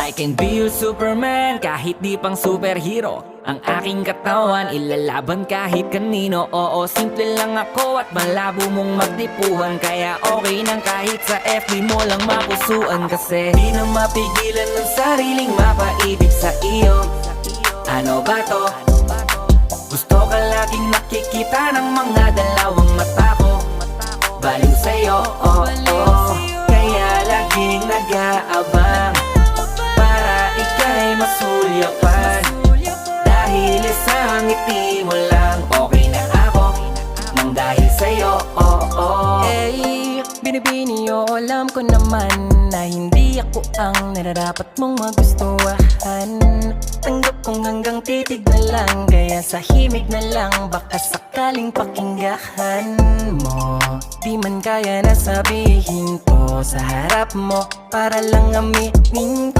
I can be your Superman kahit di pang superhero. Ang aking katawan ilalaban kahit kanino. Oo, simple lang ako at malabo mong magdipuhan. Kaya okay nang kahit sa FB mo lang mapusuan. Kasi di na mapigilan ng sariling mapaibig sa iyo. Ano ba to? Gusto ka laging nakikita ng mga dalawang mata ko. Baliw sa'yo, oh, oh. Kaya laging nag-aabang para ika'y masulyapan. Dahil isang ngiti mo lang, okay na ako nang dahil sa'yo, oh, oh. Eh, binibini o alam ko naman na hindi ako ang nararapat mong magustuhan. Tanggap kong hanggang titig na lang, kaya sa himig na lang baka sakaling pakinggan mo. Di man kaya na sabihin ko sa harap mo para lang aminin ko